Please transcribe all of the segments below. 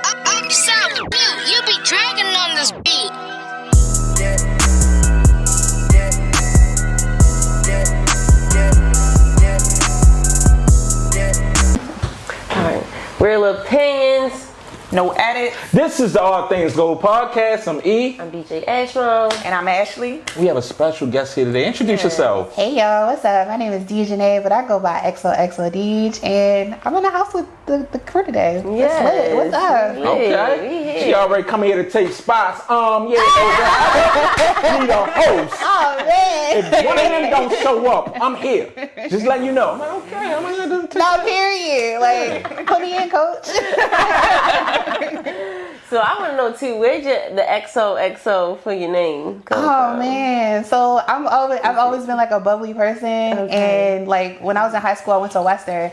You be dragging on this beat. Alright, real opinions, No edit. This is the All Things Gold podcast. I'm E. I'm DJ Ashram. And I'm Ashley. We have a special guest here today. Introduce yourself. Hey y'all, what's up? My name is DeeJanae, but I go by XOXO Deej, and I'm in the house with the crew today. Yes. It's lit. What's up? Yeah, we Okay. here. She already come here to take spots. Need a host. Oh man. If one of them don't show up, I'm here. Just letting you know. I'm like, okay, I'm here to take No, period. Like, put me in, coach. So I want to know too, where'd the XOXO for your name come Oh from? man. So I've always been like a bubbly person, and like when I was in high school, I went to Western.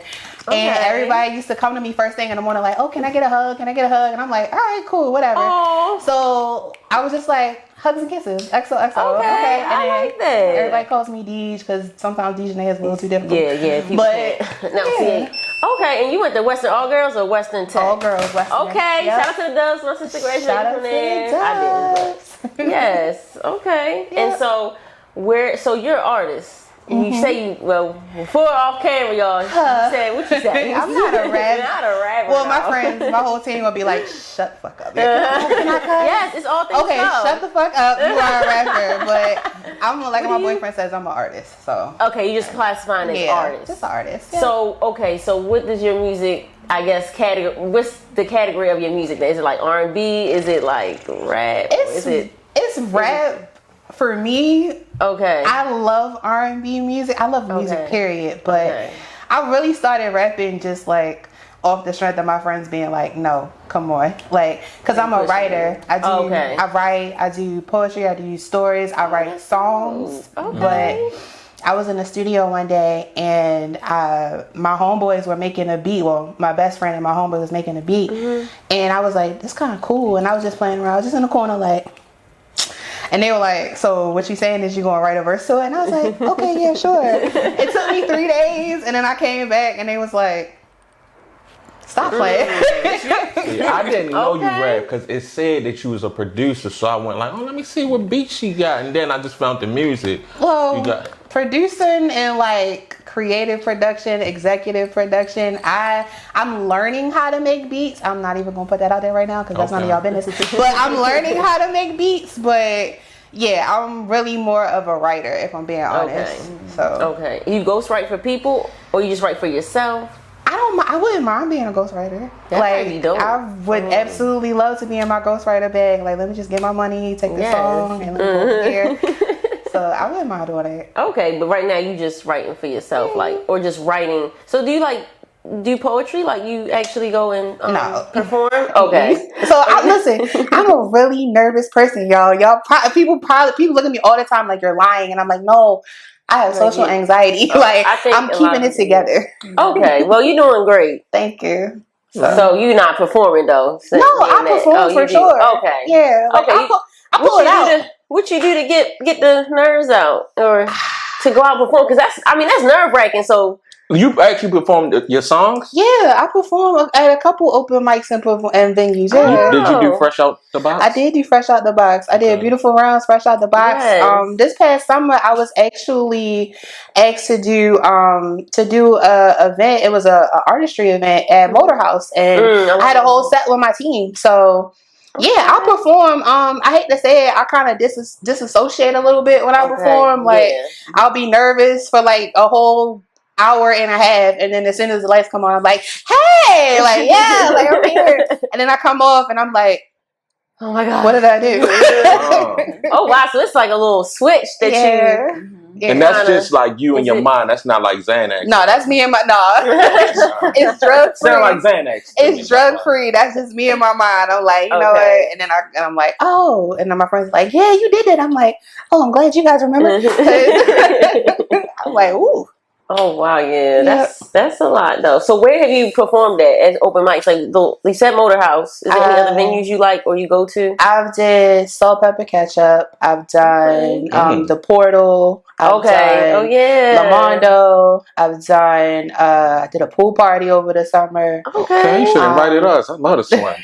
And everybody used to come to me first thing in the morning like, oh, can I get a hug? Can I get a hug? And I'm like, all right, cool, whatever. Aww. So I was just like, hugs and kisses, XOXO. Okay, And I then like that. Everybody calls me Deej because sometimes DeeJanae is a little too difficult. Yeah. But Now, yeah. see, okay, and you went to Western All Girls or Western Tech? All girls, Western. Okay, Yep. shout out to the Dubs. My sister graduated Shout out from to there. the I Dubs. didn't. Yes. Okay. Yep. And so, so you're an artist. You say before off camera, y'all. You said what you said. I'm not a rapper. Not a rapper. Well, no. my friends, my whole team would be like, shut the fuck up. Like, can I cut? Yes, it's all things. Okay, shut the fuck up. You are a rapper, but I'm like my boyfriend says, I'm an artist. So Okay, you just classifying as artist. just an artist. Yeah. So what does your music? I guess category. What's the category of your music? Is it like R&B? Is it like rap? It's rap for me. Okay. I love R&B music. I love music, period. But I really started rapping just like off the strength of my friends being like, no, come on. Like, because I'm a writer. I write, I do poetry, I do stories, I write songs. But I was in the studio one day and my homeboys were making a beat. Well, my best friend and my homeboy was making a beat. And I was like, this kind of cool. And I was just playing around. I was just in the corner like... And they were like, so what you saying is you going to write a verse to it? And I was like, okay, yeah, sure. It took me 3 days. And then I came back and they was like, stop playing. I didn't know you rap because it said that you was a producer. So I went like, oh, let me see what beat she got. And then I just found the music. Well, producing and like creative production, executive production, I'm learning how to make beats. I'm not even gonna put that out there right now because that's none of y'all business. But I'm learning how to make beats. But yeah, I'm really more of a writer if I'm being honest. So you ghostwrite for people or you just write for yourself? I wouldn't mind being a ghostwriter. Like I would absolutely love to be in my ghostwriter bag. Like, let me just get my money, take the song, and let me go from here. So I wouldn't mind doing it. Okay, but right now you just writing for yourself, like, or just writing. So do you do poetry? Like you actually go and perform? Okay. So listen, I'm a really nervous person, y'all. People look at me all the time like you're lying, and I'm like, no. I have social anxiety. Like, I'm keeping it together. Okay. Well, you're doing great. Thank you. So you're not performing though? No, I perform for sure. Okay. Yeah. Like, okay. I pull it out. What you do to get the nerves out or to go out and perform? Because that's nerve wracking. So you actually performed your songs? Yeah, I perform at a couple open mics and venues. Yeah. Did you do Fresh Out the Box? I did do Fresh Out the Box. I did Beautiful Rounds, Fresh Out the Box. Yes. This past summer, I was actually asked to do a event. It was a artistry event at Motor House, and I had a whole set with my team. So. Yeah, I perform. I hate to say it, I kind of disassociate a little bit when I perform. Like, I'll be nervous for like a whole hour and a half, and then as soon as the lights come on, I'm like, hey, like, yeah, like, I'm here. And then I come off and I'm like, oh my God, what did I do? Oh wow, so it's like a little switch that you... Yeah, and that's just like you and your mind. That's not like Xanax. No, that's me and my... No. It's drug free. Sound like Xanax. It's drug free. That's just me and my mind. I'm like, you know what? And then I'm like, oh. And then my friend's like, yeah, you did it. I'm like, oh, I'm glad you guys remember. I'm like, ooh. Oh wow, yeah, that's a lot though. So where have you performed at as open mics? Like you said, Motor House. Is there any other venues you like or you go to? I've did Salt Pepper Ketchup. I've done the Portal. I've done Oh yeah, Lamondo. I've done. I did a pool party over the summer. Okay, you should have invited us. I love to swim.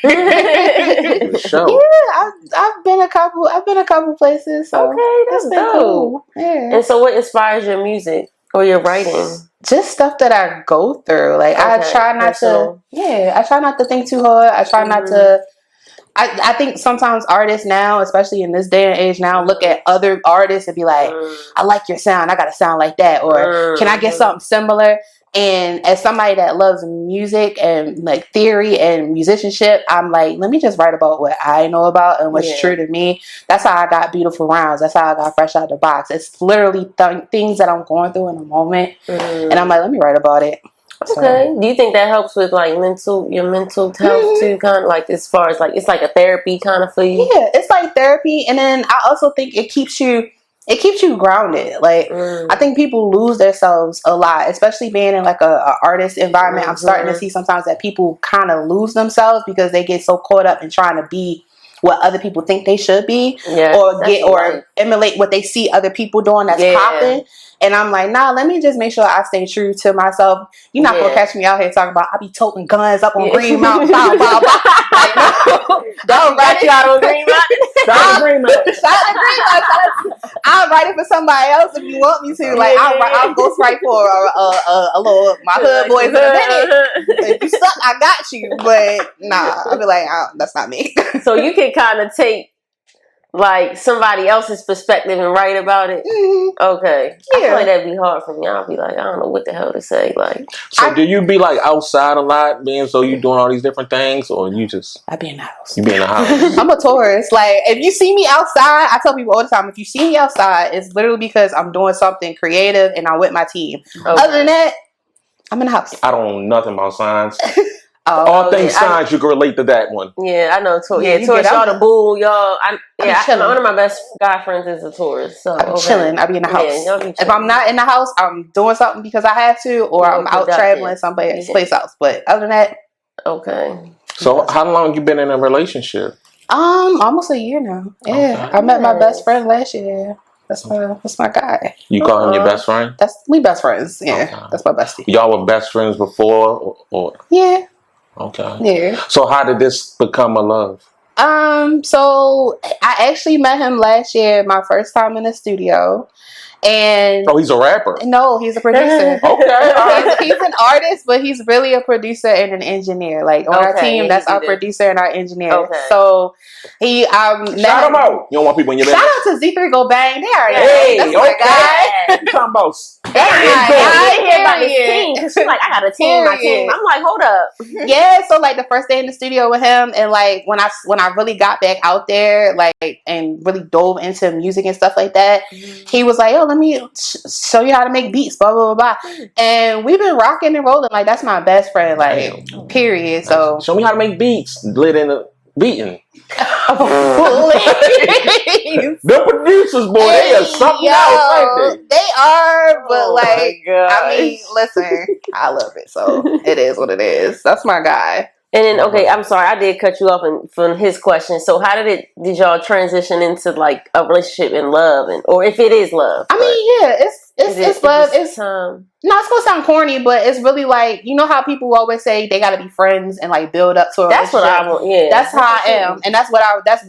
Show. Yeah, I've been a couple places. So okay, that's dope. Cool. Yeah. And so, what inspires your music or your writing? Just stuff that I go through. Like I try not to. Yeah, I try not to think too hard. I try not to. I think sometimes artists now, especially in this day and age now, look at other artists and be like, I like your sound. I got to sound like that. Or can I get something similar? And as somebody that loves music and like theory and musicianship, I'm like, let me just write about what I know about and what's true to me. That's how I got Beautiful Rounds. That's how I got Fresh Out the Box. It's literally things that I'm going through in a moment. And I'm like, let me write about it. Okay. So, do you think that helps with like your mental health too? Kind of like as far as like it's like a therapy kind of for you. Yeah, it's like therapy, and then I also think it keeps you grounded. Like I think people lose themselves a lot, especially being in like a artist environment. I'm starting to see sometimes that people kind of lose themselves because they get so caught up in trying to be what other people think they should be, or emulate what they see other people doing that's popping. And I'm like, nah, let me just make sure I stay true to myself. You're not gonna catch me out here talking about I be toting guns up on Green Mountain, blah blah blah. Like, no, don't write you out on Green Mountain. Shout out Green Mountain. I'll write it for somebody else if you want me to. Like I'll ghost write for a little my hood boys in a minute. If you suck, I got you. But nah, I'll be like, that's not me. So you can kind of take like somebody else's perspective and write about it. Okay. I feel like that'd be hard for me. I'll be like, I don't know what the hell to say. Like, so do you be like outside a lot, being so you doing all these different things, or you just I be in the house? You be in the house. I'm a tourist. Like if you see me outside, I tell people all the time, if you see me outside, it's literally because I'm doing something creative and I'm with my team. Other than that, I'm in the house. I don't know nothing about signs. All things signs, you can relate to that one. Yeah, I know. Taurus, y'all the bull, y'all. One of my best guy friends is a Taurus. So I'm chilling. I be in the house. If I'm not in the house, I'm doing something because I have to, or I'm out traveling someplace else. But other than that, okay. So how long you been in a relationship? Almost a year now. Yeah, I met my best friend last year. That's my guy. You call him your best friend? We best friends. Yeah, that's my bestie. Y'all were best friends before, or? Yeah. Okay. Yeah. So how did this become a love? So I actually met him last year, my first time in the studio. And he's a rapper. No, he's a producer. Okay. He's an artist, but he's really a producer and an engineer. Like on our team, that's our producer and our engineer. Okay. So he shout him out. You don't want people in your business. Shout out to Z3 Go Bang. They already that's my guy. Combos. She's like, I got a team, my team. I'm like, hold up. Yeah, so like the first day in the studio with him, and like when I really got back out there, like and really dove into music and stuff like that, he was like, let me show you how to make beats, blah blah blah blah. And we've been rocking and rolling. Like that's my best friend, like period. So show me how to make beats, lit in the beating. The producers, boy, they are something else, ain't they? They are, but I mean, listen, I love it, so it is what it is. That's my guy. And then, okay, I'm sorry, I did cut you off from his question. So, how did y'all transition into like a relationship and love, or if it is love? I mean, yeah, it's love. It's no, it's gonna sound corny, but it's really like, you know how people always say they gotta be friends and like build up to a relationship. That's what I want. Yeah, that's how I am, and that's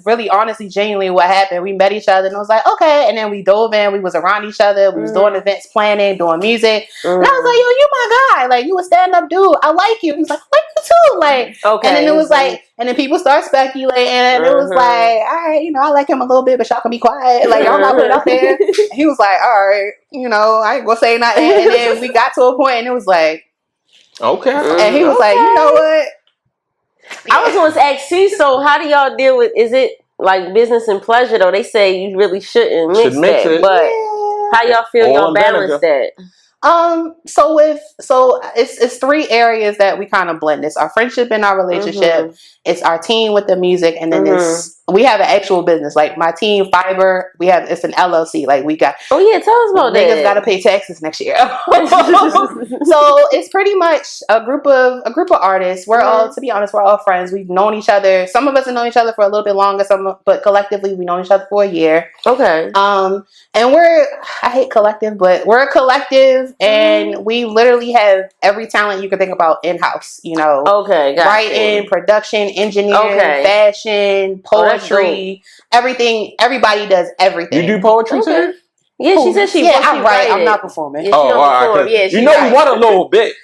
really honestly, genuinely what happened. We met each other, and I was like, okay, and then we dove in. We was around each other. We was doing events, planning, doing music, and I was like, yo, you my guy. Like you a stand up dude. I like you. He was like, I like you too. Like, okay, and then it was like. And then people start speculating, and it was like, all right, I like him a little bit, but y'all can be quiet. Like, y'all not put it out there. And he was like, all right, I ain't gonna say nothing. And then we got to a point, and it was like, okay. And he was like, you know what? I was going to ask you, so how do y'all deal with, is it like business and pleasure, though? They say you really shouldn't mix that, but how y'all feel y'all balance that? So it's three areas that we kind of blend. It's our friendship and our relationship, it's our team with the music, and then we have an actual business. Like my team, Fiber, it's an LLC. Like we got. Oh yeah, tell us about that. Niggas got to pay taxes next year. So it's pretty much a group of artists. We're all, to be honest, we're all friends. We've known each other. Some of us have known each other for a little bit longer. But collectively, we known each other for a year. Okay. And I hate collective, but we're a collective, and we literally have every talent you can think about in house. You know. Okay. Gotcha. Writing, production, engineering, fashion, poetry, everything. Everybody does everything. You do poetry too? Yeah, she said she. Yeah, I write. I'm not performing. Yeah, all right. Yeah, you know you want a little bit.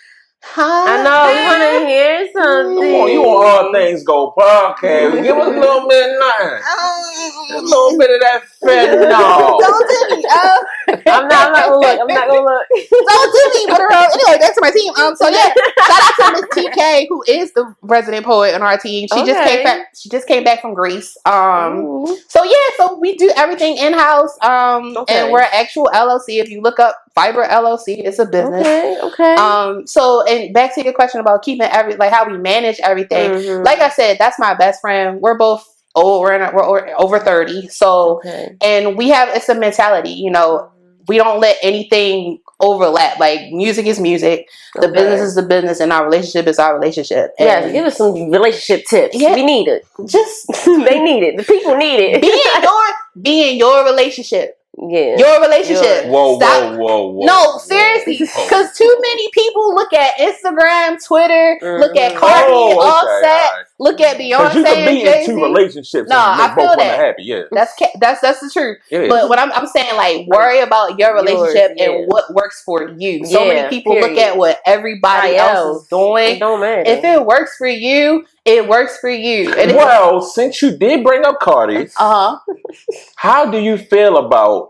I know. We want to hear something. Come on, you want all things go podcast. Give us a little bit of nothing. A little bit of that fentanyl. Don't do me. I'm not gonna look. Don't do me. But anyway, back to my team. So yeah, shout out to Miss TK, who is the resident poet on our team. She just came back from Greece. So we do everything in house. And we're an actual LLC. If you look up Fiber LLC, it's a business. Okay. So, and back to your question about keeping how we manage everything. Like I said, that's my best friend. We're both we're over 30. So, and it's a mentality, you know, we don't let anything overlap. Like music is music, the business is the business, and our relationship is our relationship. And give us some relationship tips. Yeah, we need it. They need it. The people need it. Be in your relationship. Yeah, your relationship. Whoa. No, seriously, because too many people look at Instagram, Twitter, look at Cardi, Offset, look at Beyonce. You can be in two relationships. No, I feel that. Happy. Yeah, that's the truth. But what I'm saying, like, worry about your relationship and what works for you. So many people look at what everybody else is doing. It don't matter. If it works for you, it works for you. And well, since you did bring up Cardi, how do you feel about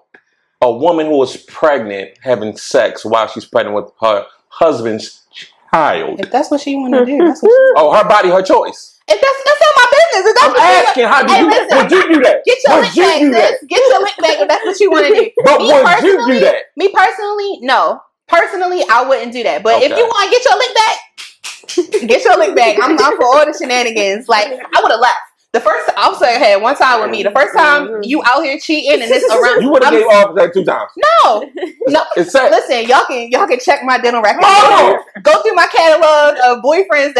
a woman who is pregnant having sex while she's pregnant with her husband's child? If that's what she want to do, that's what her body, her choice. If that's not my business. If that's I'm asking, how do you? Would you do that? Get your lick back, sis. Get your lick back if that's what you want to do. But would you do that? Me personally, no. Personally, I wouldn't do that. But if you want to get your lick back, get your lick back. I'm for all the shenanigans. Like, I would have left. The first, I'll say, had one time with me. The first time you out here cheating and this around, you would have gave off that 2 times. No. It's sad. Listen, y'all can check my dental record. Go through my catalog of boyfriends.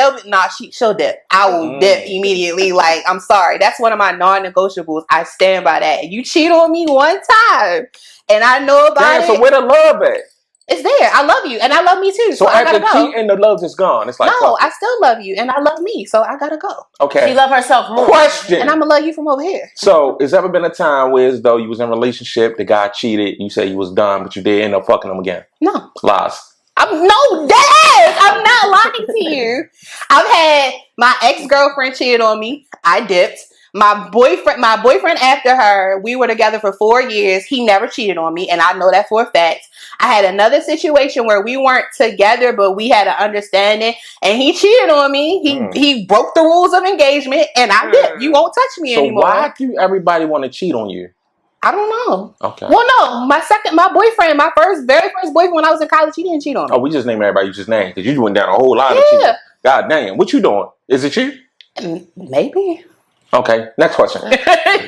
She'll dip. I will dip immediately. Like, I'm sorry, that's one of my non-negotiables. I stand by that. You cheat on me one time, and I know about it. So where the love at? It's there. I love you, and I love me too. So I gotta go. Cheating, the love is gone. It's like, no, I still love you, and I love me, so I gotta go. Okay. She love herself more. Question. And I'm gonna love you from over here. So, has ever been a time where, as though you was in a relationship, the guy cheated, you say you was done, but you did end up fucking him again? No. Lies. I'm not lying to you. I've had my ex-girlfriend cheated on me. I dipped. My boyfriend after her, we were together for 4 years. He never cheated on me, and I know that for a fact. I had another situation where we weren't together, but we had an understanding, and he cheated on me. He broke the rules of engagement, and I dipped. You won't touch me anymore. So why do everybody want to cheat on you? I don't know. Okay. Well, no, my boyfriend, very first boyfriend when I was in college, he didn't cheat on me. Oh, we just named everybody you just named because you went down a whole line of cheating. God damn, what you doing? Is it you? Maybe. Okay, next question.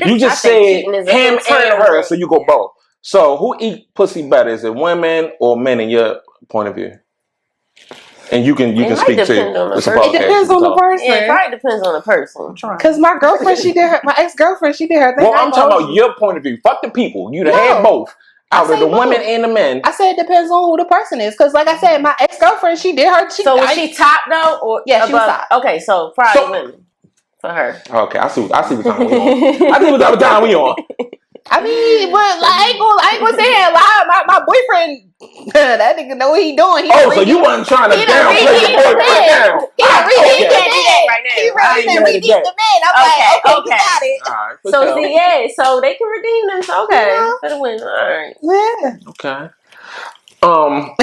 You just said him and her, so you go both. So who eat pussy better? Is it women or men in your point of view? And you can speak to it depends on the person. Yeah, it probably depends on the person. Because my girlfriend, my ex-girlfriend, she did her thing. Well, I'm talking about your point of view. Fuck the people. You'd have had both. Out of the women and the men. I said it depends on who the person is. Because like I said, my ex-girlfriend, she did her. So was she top though? Or yeah, she was top. Okay, so probably women. For her. Okay, I see what time we on. I see what type of time we on. I mean, but like, I ain't gonna say that lie. My boyfriend, that nigga know what he doing. So you wasn't trying to downplay your boyfriend down. He ready to the man. I'm like, okay, you got it. All right, so so they can redeem them. So okay, for the win. All right. Yeah. Okay. Everybody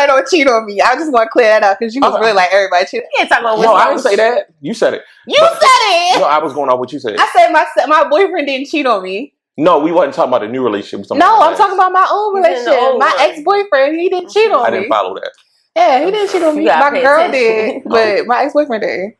don't cheat on me. I just want to clear that up because you was really like everybody cheat. You can't talk about. No, I didn't say that. You said it. You said it. No, I was going off what you said. I said my boyfriend didn't cheat on me. No, we wasn't talking about a new relationship. No, I'm talking about my old relationship. My ex-boyfriend, he didn't cheat on me. I didn't follow that. Yeah, he didn't cheat on me. My girl did, but my ex-boyfriend did.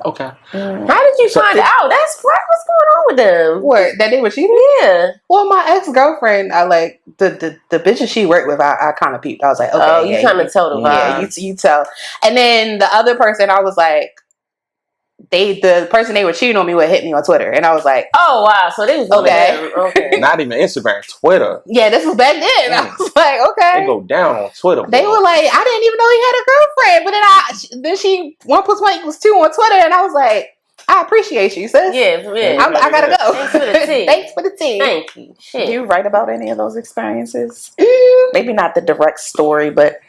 Okay. How did you find out? What's going on with them? What, that they were cheating? Yeah. Well, my ex-girlfriend, I like the bitches she worked with. I kind of peeped. I was like, okay, oh, you kind of tell the vibe. Yeah, you tell. And then the other person, I was like, the person they were cheating on me would hit me on Twitter, and I was like, oh wow, so they was okay. Not even Instagram, Twitter. Yeah, this was back then. I was like, okay, they go down on Twitter. They were like, I didn't even know he had a girlfriend, but then she 1 + 1 = 2 on Twitter, and I was like, I appreciate you, sis. Yeah. I gotta go. Thanks for the tea. Thanks for the tea. Thank you. Shit. Do you write about any of those experiences? Maybe not the direct story, but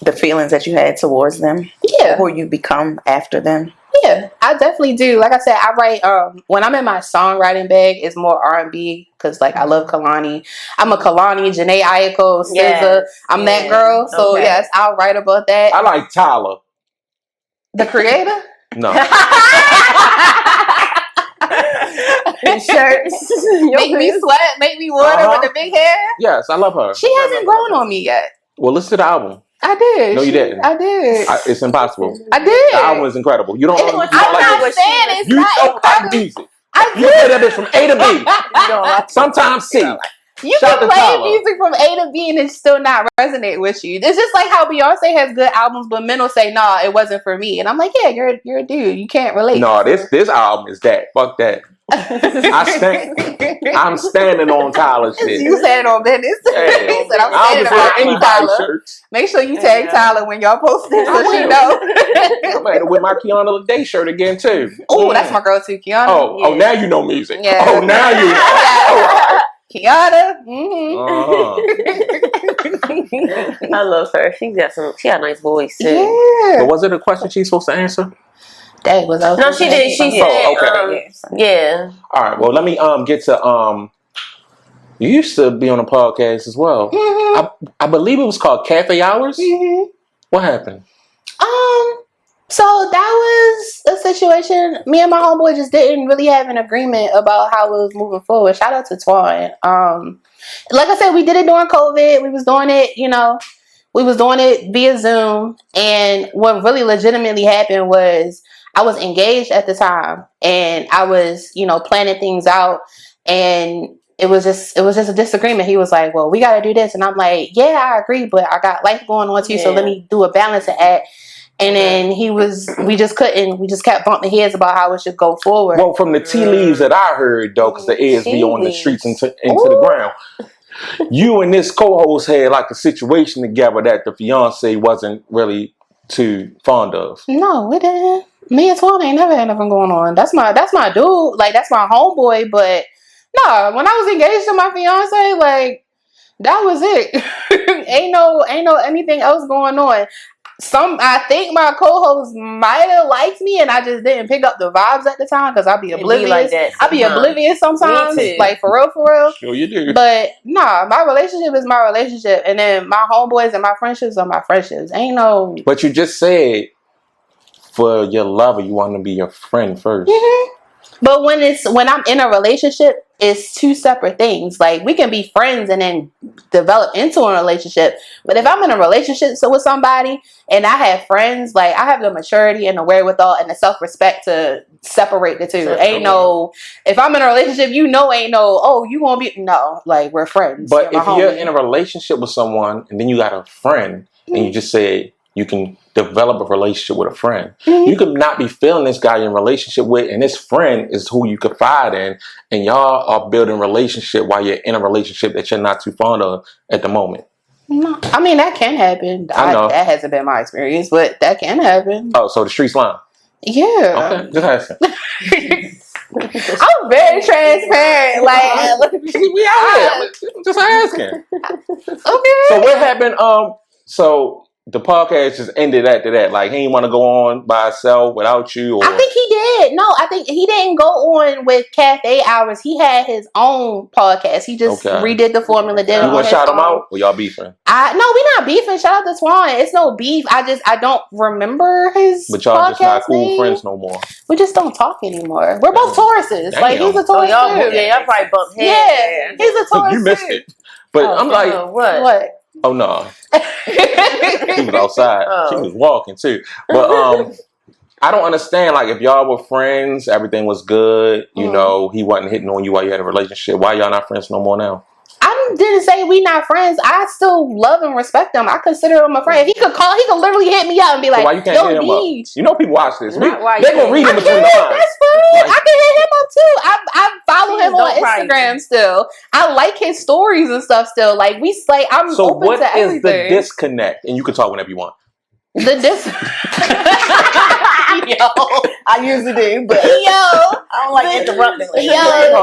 the feelings that you had towards them. Yeah. Who you become after them. Yeah, I definitely do. Like I said, I write when I'm in my songwriting bag, it's more R&B because like I love Kalani. I'm a Kalani, Janae Aiko, SZA. I'm that girl. So yes, I'll write about that. I like Tyler, the creator. No. Shirts. Make me sweat, make me water with the big hair. Yes, I love her. She hasn't grown on me yet. Well, listen to the album. I did. No, you didn't. I did. It's impossible. I did. The album is incredible. You don't. I'm not saying it's you not don't like music. You play that bitch from A to B. Sometimes C. You can play music from A to B and it still not resonate with you. It's just like how Beyonce has good albums, but men will say, "Nah, it wasn't for me." And I'm like, "Yeah, you're a dude. You can't relate." No, this album is that. Fuck that. I'm standing on Tyler shit. You standing on business. Hey, said, I'm standing on Tyler. Shirts. Make sure you tag Tyler when y'all post this so she know. I'm at it with my Kiana Day shirt again too. Oh, that's my girl too, Kiana. Oh, now you know music. Yeah. Oh, now you know. Kiana. I love her. She got a nice voice too. Yeah. But was it a question she's supposed to answer? That was no, she did. She said, okay. Yeah. All right. Well, let me get to You used to be on a podcast as well. Mm-hmm. I believe it was called Cafe Hours. Mm-hmm. What happened? So that was a situation. Me and my homeboy just didn't really have an agreement about how we was moving forward. Shout out to Twan. Like I said, we did it during COVID. We was doing it, we was doing it via Zoom. And what really legitimately happened was I was engaged at the time, and I was, planning things out, and it was just a disagreement. He was like, "Well, we got to do this," and I'm like, "Yeah, I agree, but I got life going on too, so let me do a balancing act." And then we just kept bumping heads about how it should go forward. Well, from the tea leaves that I heard, though, because the ears be on the streets into the ground, you and this co-host had like a situation together that the fiance wasn't really too fond of. No, we didn't. Me and Twan ain't never had nothing going on. That's my dude. Like, that's my homeboy. But no, when I was engaged to my fiance, like, that was it. ain't no anything else going on. I think my co-host might have liked me, and I just didn't pick up the vibes at the time because I'd be oblivious. I'd be oblivious sometimes, like for real. Sure you do. But nah, my relationship is my relationship, and then my homeboys and my friendships are my friendships. Ain't no. But you just said for your lover, you want to be your friend first. Mm-hmm. But when I'm in a relationship, it's two separate things. Like, we can be friends and then develop into a relationship. But if I'm in a relationship with somebody and I have friends, like, I have the maturity and the wherewithal and the self-respect to separate the two. If I'm in a relationship, you won't be, no, like, we're friends. But if you're in a relationship with someone and then you got a friend and you just say you can develop a relationship with a friend. Mm-hmm. You could not be feeling this guy you're in a relationship with, and this friend is who you confide in, and y'all are building a relationship while you're in a relationship that you're not too fond of at the moment. No, I mean, that can happen. I know. That hasn't been my experience, but that can happen. Oh, so the streets lying? Yeah. Okay, just asking. I'm very transparent. Like, we out here. Just asking. Okay. So what happened? So the podcast just ended after that. Like, he didn't want to go on by himself without you? Or? I think he did. No, I think he didn't go on with Cafe Hours. He had his own podcast. He just redid the formula. You want to shout him out? Or y'all beefing? No, we're not beefing. Shout out to Twan. It's no beef. I don't remember his But y'all just not cool name. friends no more. We just don't talk anymore. We're both Tauruses. Damn. Like, he's a Taurus too. Y'all probably bumped heads. Yeah, he's a Taurus You missed too. it. But I'm like, what? Oh no, he was outside. She was walking too. But I don't understand. Like, if y'all were friends, everything was good. You know, he wasn't hitting on you while you had a relationship. Why y'all not friends no more now? I didn't say we not friends. I still love and respect him. I consider him a friend. If he could call, he could literally hit me up and be like, so why you can't hit him up? You know people watch this. They gonna read him between the lines. That's fine. I can hit him up too. I follow him on Instagram still. I like his stories and stuff still. Like, I'm so open what to everything. is the disconnect? And you can talk whenever you want. Yo, I usually do, but I don't like interrupting.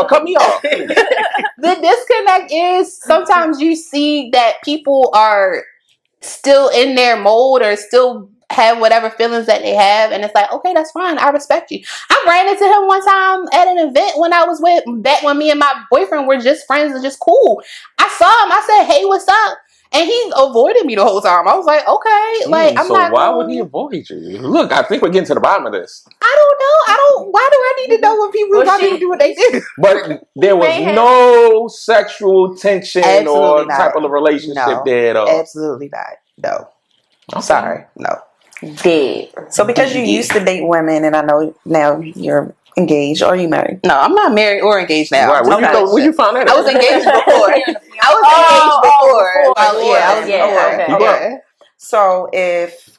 Cut me off. The disconnect is sometimes you see that people are still in their mode or still have whatever feelings that they have, and it's like, okay, that's fine. I respect you. I ran into him one time at an event when I was back when me and my boyfriend were just friends and just cool. I saw him. I said, hey, what's up? And he avoided me the whole time. I was like, okay, like, I'm not. Why would he avoid you? Look, I think we're getting to the bottom of this. I don't know. Why do I need to know when people do what they do? But there was no sexual tension or type of a relationship there at all. Absolutely not. No. I'm sorry. No. Dead. So because you used to date women, and I know now you're engaged, or you married? No, I'm not married or engaged now. Right. Where you found that? I was engaged before. Okay. So if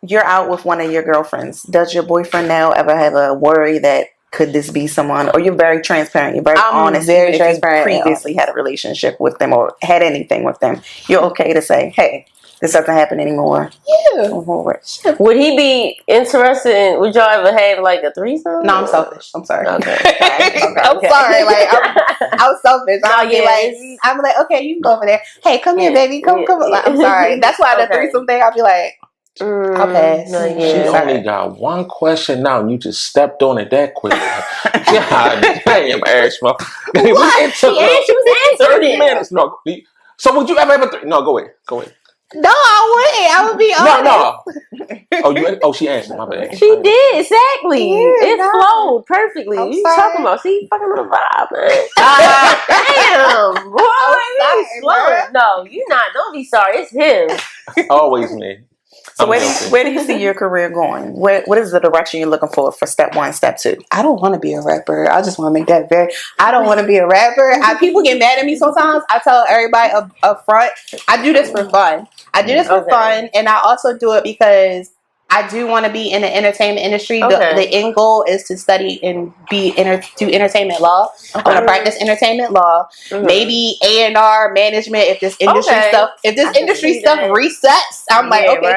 you're out with one of your girlfriends, does your boyfriend now ever have a worry that could this be someone? Or you're very transparent, you're very honest, very transparent. If you previously had a relationship with them or had anything with them, you're okay to say, hey, this doesn't happen anymore. Yeah. Would he be interested in, would y'all ever have like a threesome? No, I'm selfish. I'm sorry. Okay. I'm sorry. Like, I'm selfish. I'm like, okay, you can go over there. Hey, come here, baby. Come. Like, I'm sorry. That's why the threesome thing, I'll be like, I'll pass. She only got one question now, and you just stepped on it that quick. God damn, Ashma. What? She was answering 30 minutes. No. So would you ever have a no, go ahead. No, I would be honest. No. She answered. My bad. She did, exactly. Yeah, it flowed perfectly. I'm you sorry. talking about? See, fucking with a vibe, man. Damn, boy. No, you not. Don't be sorry. It's him. Always me. So where do you see your career going? What is the direction you're looking for step 1, step 2? I don't want to be a rapper. I just want to make that I don't want to be a rapper. People get mad at me sometimes. I tell everybody up front, I do this for fun. And I also do it because I do want to be in the entertainment industry. The end goal is to study and do entertainment law. I want to practice entertainment law. Maybe A&R management. If this industry stuff resets, I'm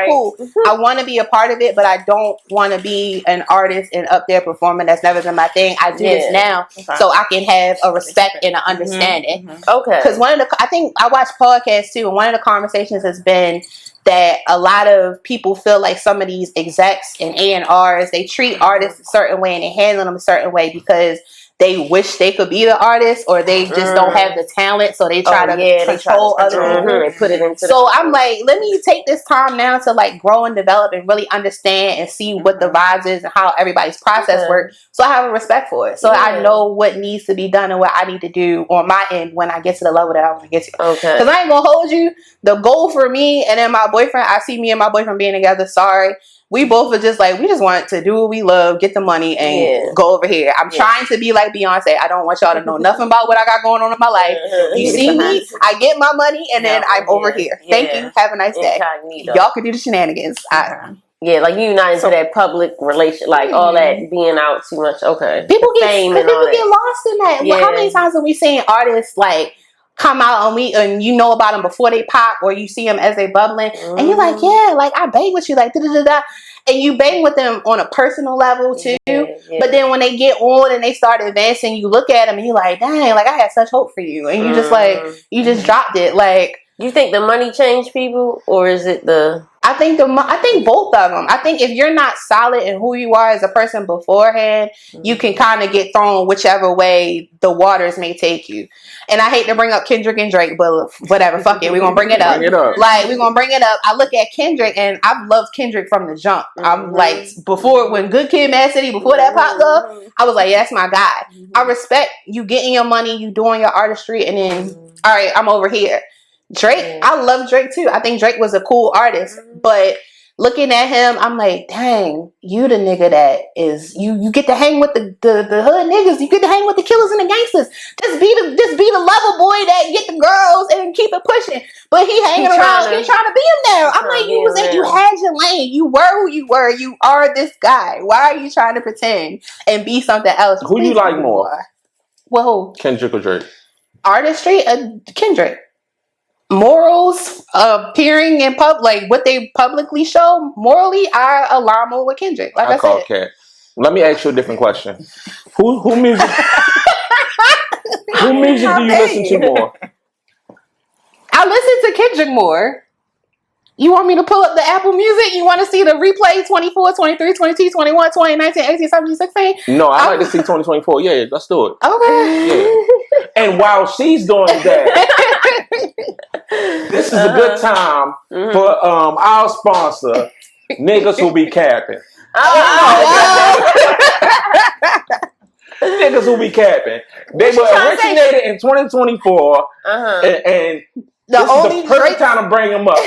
cool. I want to be a part of it, but I don't want to be an artist and up there performing. That's never been my thing. I do this now so I can have a respect and an understanding. Okay. Because I think I watch podcasts too, and one of the conversations has been that a lot of people feel like some of these execs and A&Rs, they treat artists a certain way and they handle them a certain way because they wish they could be the artist, or they just don't have the talent, so they try to control other people. They put it into so I'm like, let me take this time now to like grow and develop and really understand and see what the vibes is and how everybody's process works. So I have a respect for it. So I know what needs to be done and what I need to do on my end when I get to the level that I want to get to. Okay. Because I ain't gonna hold you. The goal for me and then my boyfriend, I see me and my boyfriend being together. Sorry. We both are just like, we just want to do what we love, get the money, and go over here. I'm trying to be like Beyonce. I don't want y'all to know nothing about what I got going on in my life. You see me, I get my money, and then I'm over here. Thank you. Have a nice day. Y'all can do the shenanigans. Yeah, like you're not into that public relation, like all that being out too much. Okay. People get lost in that. Yeah. How many times have we seen artists like come out and you know about them before they pop, or you see them as they bubbling, and you're like, yeah, like I bang with you, like da-da-da-da. And you bang with them on a personal level too. But then when they get on and they start advancing, you look at them and you're like, dang, like I had such hope for you. And you just like, you just dropped it. Like, you think the money changed people, or is it the... I think both of them. I think if you're not solid in who you are as a person beforehand, you can kind of get thrown whichever way the waters may take you. And I hate to bring up Kendrick and Drake, but whatever, fuck it, we're gonna bring it up. Like, we're gonna bring it up. I look at Kendrick, and I've loved Kendrick from the jump. I'm like, before, when Good Kid, Mad City, before that popped up, I was like, yeah, that's my guy. I respect you getting your money, you doing your artistry, and then, all right, I'm over here. Drake, I love Drake too. I think Drake was a cool artist, but looking at him, I'm like, dang, you the nigga that is you get to hang with the hood niggas. You get to hang with the killers and the gangsters. Just be the lover boy that get the girls and keep it pushing. But he hanging around, he trying to be him now. I'm like, you had your lane. You were who you were. You are this guy. Why are you trying to pretend and be something else? Who you like more? Well, Kendrick or Drake? Artistry, Kendrick. Morals, appearing in like what they publicly show, morally, I align more with Kendrick. Like I call said. Cat. Let me ask you a different question. Who music? Who music do you listen to more? I listen to Kendrick more. You want me to pull up the Apple Music? You want to see the replay 24, 23, 22, 21, 20, 19, 18, 17, 16? No, I like to see 2024. Yeah, let's do it. Okay. Yeah. And while she's doing that, this is a good time for our sponsor, Niggas Who Be Capping. Niggas Who Be Capping. They were originated in 2024 and this is the perfect time to bring them up.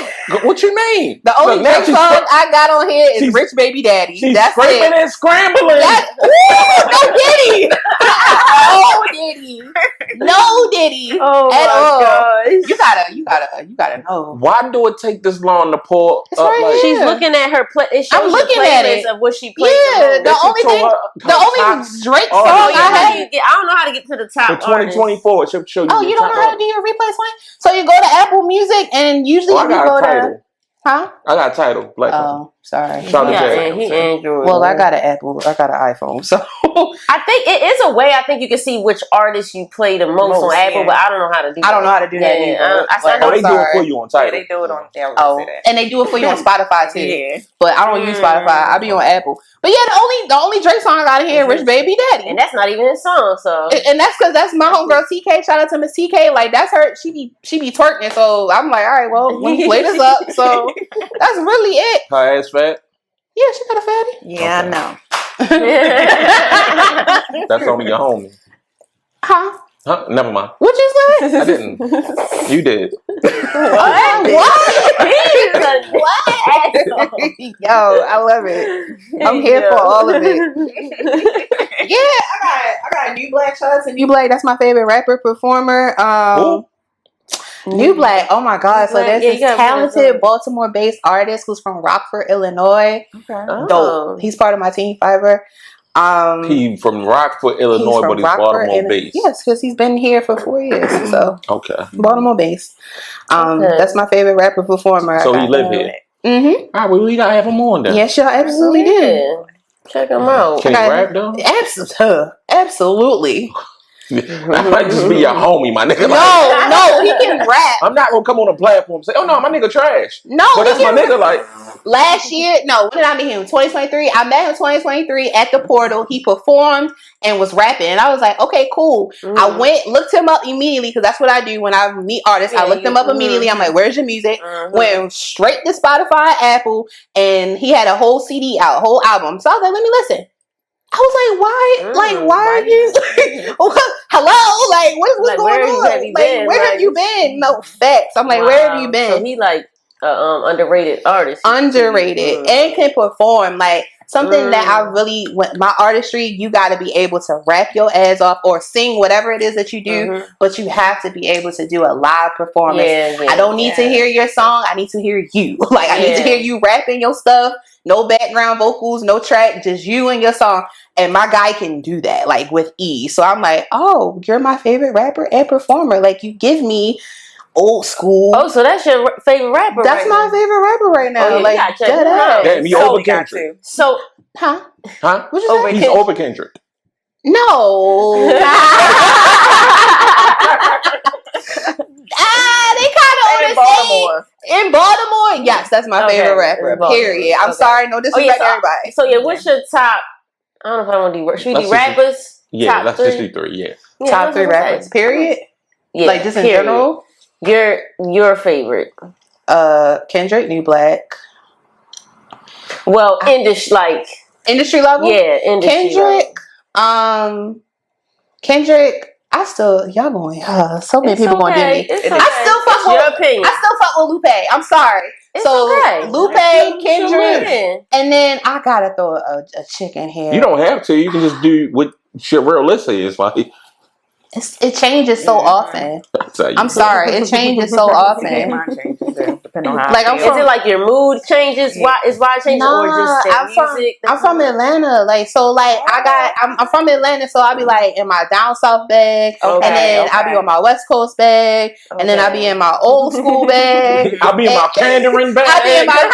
What you mean? The only Drake song I got on here is Rich Baby Daddy. She's That's scraping and scrambling. No Diddy. No Diddy. No Diddy. Oh at all. gosh. You gotta know. Why do it take this long to pull It's up? right like, She's looking at her play. It shows I'm looking the at playlist it. of what she plays. Yeah, the only Drake song I had. I don't know how to get to the top. For 2024, it should show you. Oh, you don't know how to do your replay swing? So you go to Apple Music and usually I got a title. Huh? I got a title. Black sorry. He Android. Well, I got an Apple. I got an iPhone. So I think it is a way. I think you can see which artists you play the most on Apple, but I don't know how to do that. I don't know how to do that either. They do it for you on title. They do it on there. And they do it for you on Spotify too. Yeah. But I don't use Spotify. I be on Apple. But yeah, the only Drake song I got here, Rich Baby Daddy. And that's not even his song, so. And that's because that's my homegirl TK. Shout out to Miss TK. Like that's her. She be twerking. So I'm like, all right, well, let me play this up. So that's really it. Her ass fat? Yeah, she got a fatty. Yeah, Okay. no. That's only your homie. Huh? Never mind. What you say? I didn't. You did. What? Yo, I love it. I'm here for all of it. Yeah, I got New Black. Shout out to New Black. That's my favorite rapper performer. New Black. Oh my God. So there's this talented Baltimore-based artist who's from Rockford, Illinois. Okay. Dope. He's part of my team, Fiverr. He from Rockford, Illinois, but he's Baltimore-based. Yes, because he's been here for 4 years. So okay, Baltimore-based. That's my favorite rapper performer. So he live here. Mm-hmm. All right, well, we gotta have him on then. Yes, y'all absolutely do. Check him out. Can he rap though? Absolutely. That might just be your homie, my nigga. No, he can rap. I'm not gonna come on a platform and say, "Oh no, my nigga trash." No, but that's my nigga. Like last year, when did I meet him? 2023. I met him 2023 at the Portal. He performed and was rapping, and I was like, "Okay, cool." I went, looked him up immediately because that's what I do when I meet artists. I looked him up immediately. I'm like, "Where's your music?" Went straight to Spotify, Apple, and he had a whole CD out, whole album. So I was like, "Let me listen." I was like, why are you? Hello, like, what's going on? Where have you been? No facts. I'm like, where have you been? So he like underrated artist. Underrated and can perform. Like something that I really my artistry. You got to be able to rap your ass off or sing whatever it is that you do, but you have to be able to do a live performance. I don't need to hear your song. I need to hear you. Like I need to hear you rapping your stuff. No background vocals, no track, just you and your song. And my guy can do that, like with ease. So I'm like, oh, you're my favorite rapper and performer. Like you give me old school. Oh, so that's your favorite rapper? That's my favorite rapper right now. Oh, like, damn, he over Kendrick. So, huh? What you say? He's over Kendrick. No. They kind of in Baltimore. In Baltimore, yes, that's my favorite rapper. Period. I'm sorry, no disrespect to everybody. So yeah, what's your top? I don't know if I want to do. Should we do rappers? Yeah, let's just do 3. Yeah, top 3 rappers. Period. Yeah, like just in general. Your favorite? Kendrick, New Black. Well, industry level. Yeah, industry Kendrick. level. Kendrick. y'all going, so many people going to do me. Okay. I still fuck with Lupe. I'm sorry. Lupe, Kendrick, and then I gotta throw a chick in here. You don't have to. You can just do what your real list is. Like it changes so often. I'm sorry, it changes so often. Depending on how like, is it like your mood changes? Why it changes, or just music? I'm from Atlanta, I'm from Atlanta, so I'll be like in my down south bag, and then I'll be on my West Coast bag, and then I'll be in my old school bag. I'll be in my pandering bag. I'll be in my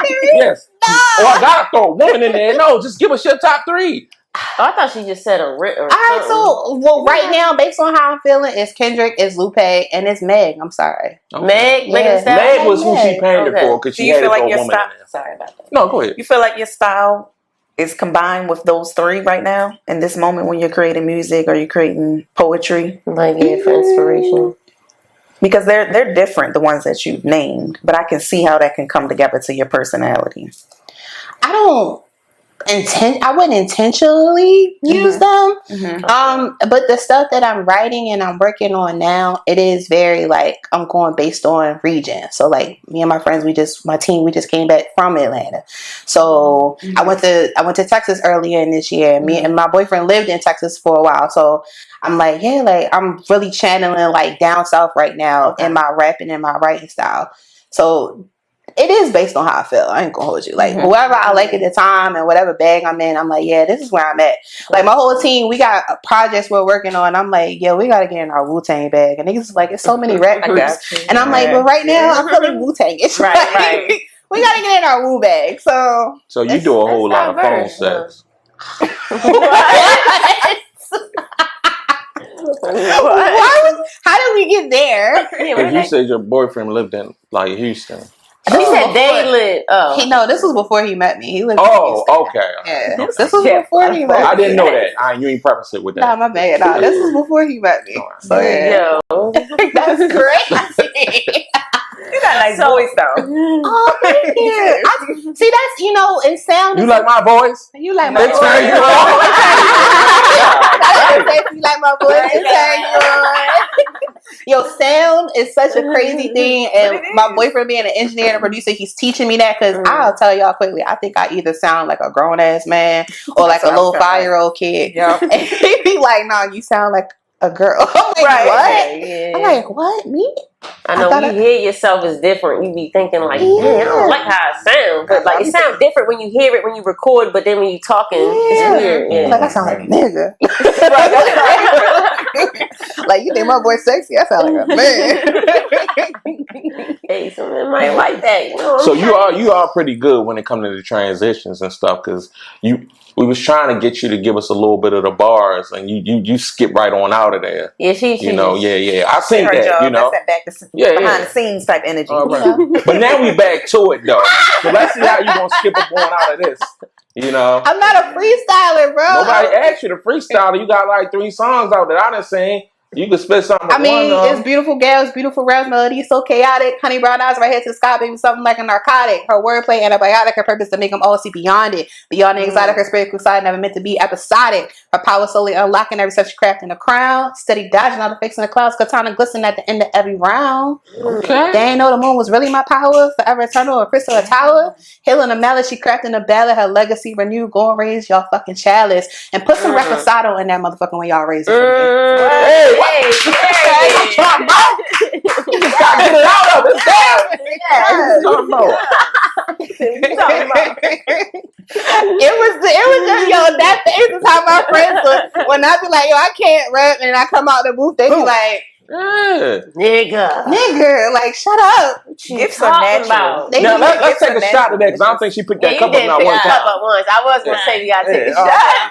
pandering. Yes. No. Or I gotta throw a woman in there. No, just give us your top 3. Oh, I thought she just said a written. All right, so right now, based on how I'm feeling, it's Kendrick, it's Lupe, and it's Meg. I'm sorry, Meg. Meg was who she panded for because she had to throw a woman in there. Sorry about that. No, go ahead. You feel like your style is combined with those 3 right now in this moment when you're creating music or you're creating poetry, like for inspiration? Because they're different, the ones that you've named, but I can see how that can come together to your personality. I wouldn't intentionally use them. But the stuff that I'm writing and I'm working on now, it is very like I'm going based on region. So like me and my friends, we just came back from Atlanta. So I went to Texas earlier in this year. Me and my boyfriend lived in Texas for a while. So I'm like, I'm really channeling like down south right now in my rapping and my writing style. So it is based on how I feel. I ain't gonna hold you. Like whoever I like at the time and whatever bag I'm in, I'm like, this is where I'm at. Like my whole team, we got projects we're working on. I'm like, we gotta get in our Wu-Tang bag. And niggas like, it's so many rap groups. And I'm like, but right now I'm feeling Wu-Tang. It's right. We gotta get in our Wu bag. So you do a whole lot of phone sex. How did we get there? Because you said your boyfriend lived in like Houston. She said they lived. No, this was before he met me. He lived. Okay. Yeah, this was before he met me. I didn't know that. You ain't preface it with that. Nah, my bad. Nah, this was before he met me. So that's crazy. You got a nice voice though. Oh, thank you. See, that's it sounds. You like my voice? You like my voice? Turn you on. You like my voice? Turn you on. Yo, sound is such a crazy thing, and my boyfriend being an engineer and a producer, he's teaching me that because I'll tell y'all quickly. I think I either sound like a grown ass man or like a little 5-year-old kid. Yep. And he be like, "No, you sound like a girl." I'm like, what? Yeah. I'm like, what? Me? I know when you hear yourself is different. You be thinking like, I don't like how it sounds. But like it sounds different when you hear it when you record, but then when you talking, it's weird. Yeah. Like I sound like a nigga. Like you think my voice sexy? I sound like a man. Hey, some men might like that. You know so you are pretty good when it comes to the transitions and stuff because we was trying to get you to give us a little bit of the bars, and you skip right on out of there. Yeah, she I seen that. Job. That's that back behind the scenes type energy. Right. But now we back to it though. So let's see how you gonna skip up on out of this. I'm not a freestyler, bro. Nobody asked you to freestyle. You got like 3 songs out that I done sing. You can spit something. It's beautiful gals, beautiful rap melody, so chaotic. Honey brown eyes, right head to the sky, baby, something like a narcotic. Her wordplay antibiotic, her purpose to make them all see beyond it. Beyond the exotic, her spiritual side never meant to be episodic. Her power slowly unlocking every such craft in the crown. Steady dodging all the fakes in the clouds, katana glisten at the end of every round. Okay. They ain't know the moon was really my power. Forever eternal, a crystal, a tower. Hailing a mallet, she crafting a ballad. Her legacy renewed, go and raise y'all fucking chalice. And put some reposado in that motherfucker when y'all raise it. Hey, you just gotta get it out of it. It was just that phase is how my friends look. When I be like, I can't rap, and I come out the booth, they be like, nigga, like shut up. Give some natural. Now let's take a shot of that because I don't think she picked that cup up not one time. I was gonna say we gotta take a shot.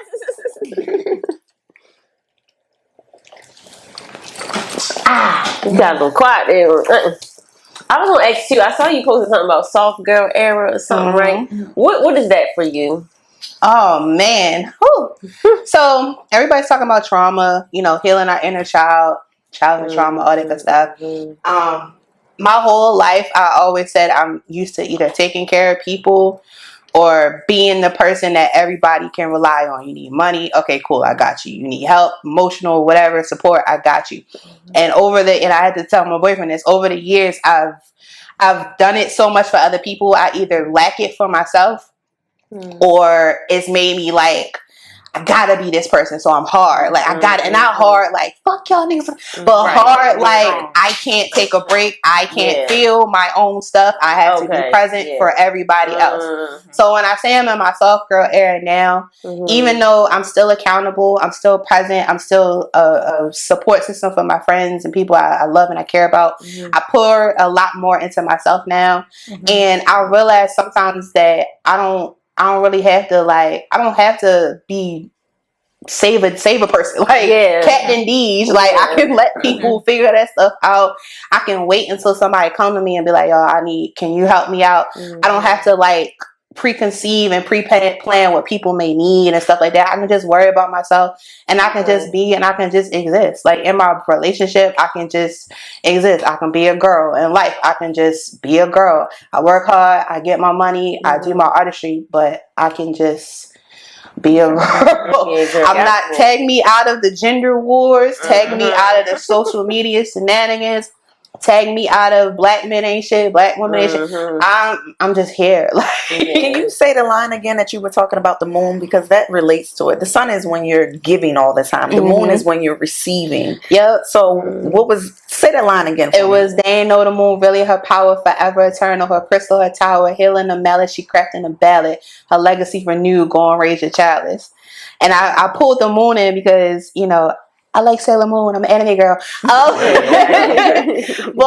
You got a little quiet there. I was gonna ask you. I saw you posted something about soft girl era or something, right? What is that for you? Oh man, so everybody's talking about trauma. Healing our inner childhood trauma, all that good stuff. My whole life, I always said I'm used to either taking care of people or being the person that everybody can rely on. You need money, okay, cool, I got you. You need help, emotional, whatever, support, I got you. And and I had to tell my boyfriend this, over the years, I've done it so much for other people, I either lack it for myself or it's made me like, I gotta be this person, so I'm hard. Like, I gotta, and not hard, like, fuck y'all niggas, but hard, like, I can't take a break. I can't feel my own stuff. I have to be present for everybody else. So when I say I'm in my soft girl era now, even though I'm still accountable, I'm still present, I'm still a support system for my friends and people I love and I care about, I pour a lot more into myself now. And I realize sometimes that I don't really have to, like, I don't have to be save a person like Captain Deej. Like, I can let people figure that stuff out. I can wait until somebody come to me and be like, yo, can you help me out? I don't have to like preconceive and pre-plan what people may need and stuff like that. I can just worry about myself and I can just be and I can just exist. Like, in my relationship, I can just exist. I can be a girl. In life, I can just be a girl. I work hard, I get my money, I do my artistry, but I can just be a girl. I'm not, tag me out of the gender wars, tag me out of the social media shenanigans, tag me out of black men ain't shit, black women ain't shit. I'm just here. Like, can you say the line again that you were talking about the moon, because that relates to it? The sun is when you're giving all the time. The moon is when you're receiving. Yep. So say that line again. It was, they ain't know the moon really, her power forever eternal, her crystal, her tower, healing the mallet, she crafting a ballad, her legacy renewed, go and raise your chalice. And I pulled the moon in because, you know, I like Sailor Moon. I'm an anime girl. But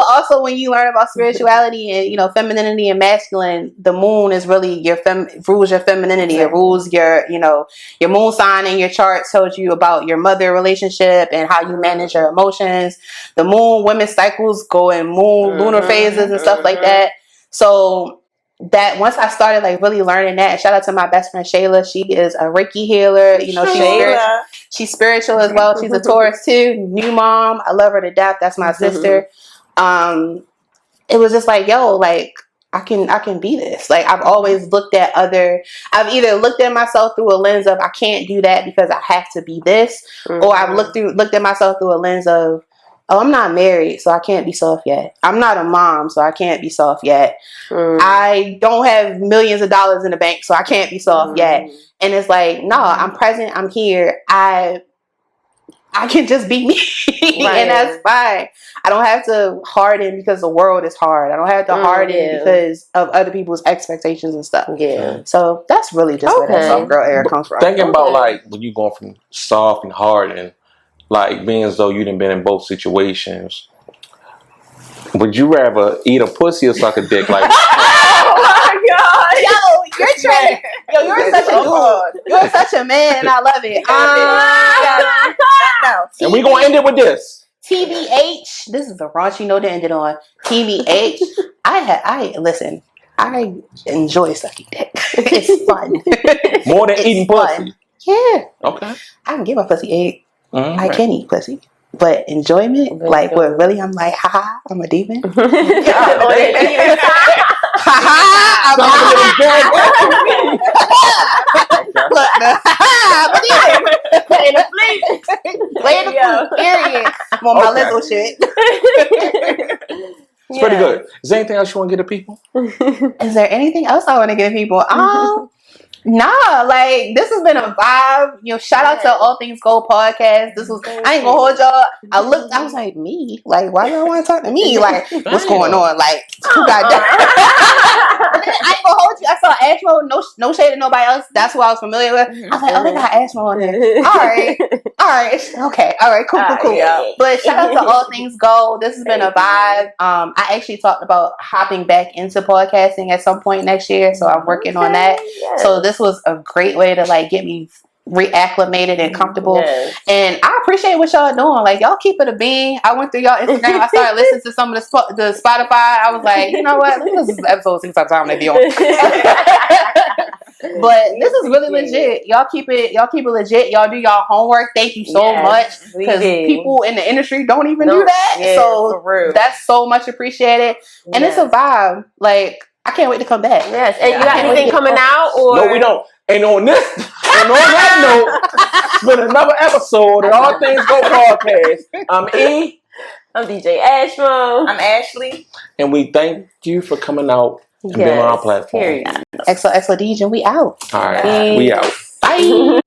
also, when you learn about spirituality and, you know, femininity and masculine, the moon is really rules your femininity. It rules your, you know, your moon sign in your chart tells you about your mother relationship and how you manage your emotions. The moon, women's cycles go in lunar phases and stuff like that. So that once I started like really learning that, and shout out to my best friend Shayla, she is a Reiki healer. You know, she's spiritual as well. She's a Taurus too, new mom. I love her to death. That's my sister. It was just like, yo, like I can be this. Like, I've always looked at I've either looked at myself through a lens of I can't do that because I have to be this, or I've looked at myself through a lens of, oh, I'm not married, so I can't be soft yet. I'm not a mom, so I can't be soft yet. I don't have millions of dollars in the bank, so I can't be soft yet. And it's like, no, I'm present. I'm here. I can just be me. And that's fine. I don't have to harden because the world is hard. I don't have to harden because of other people's expectations and stuff. So that's really just where that soft girl era comes from. Thinking about like when you going from soft and hard and like being as though you done been in both situations, would you rather eat a pussy or suck a dick? Like, oh my god, you're such a dude. You're such a man, and I love it. And we gonna end it with this. TBH. This is the raunchy note to end it on. TBH. I enjoy sucking dick. It's fun. More than eating pussy. Yeah. Okay. I can give my pussy egg. I can eat pussy. But enjoyment, like what really I'm like, haha, I'm a demon. I'm a period. I'm on my little shit. It's pretty good. Is there anything else you want to get to people? Is there anything else I want to give people? Nah, like this has been a vibe. You know, shout out to All Things Gold podcast. This was, I ain't gonna hold y'all. I was like, me? Like, why y'all want to talk to me? Like, what's going on? Like, who got that? I ain't gonna hold you. I saw Ashmo, no shade to nobody else. That's who I was familiar with. I was like, oh, they got Ashmo on there. All right, okay, all right, cool. Yeah. But shout out to All Things Gold. This has been a vibe. I actually talked about hopping back into podcasting at some point next year, so I'm working on that. So this was a great way to like get me reacclimated and comfortable. And I appreciate what y'all doing. Like, y'all keep it a bean. I went through y'all Instagram. I started listening to some of the Spotify. I was like, you know what? This is episode 6 times they be on. But this is really legit. Y'all keep it legit. Y'all do y'all homework. Thank you so much. Because people in the industry don't even do that. So that's so much appreciated. And it's a vibe. Like, I can't wait to come back. Yes, and you got anything coming out? Or no, we don't. And on that note, it's been another episode of All Things Go podcast. I'm E. I'm DJ Ashmo. I'm Ashley. And we thank you for coming out and being on our platform. XOXO DEEJ, and we out. All right, we out. Bye.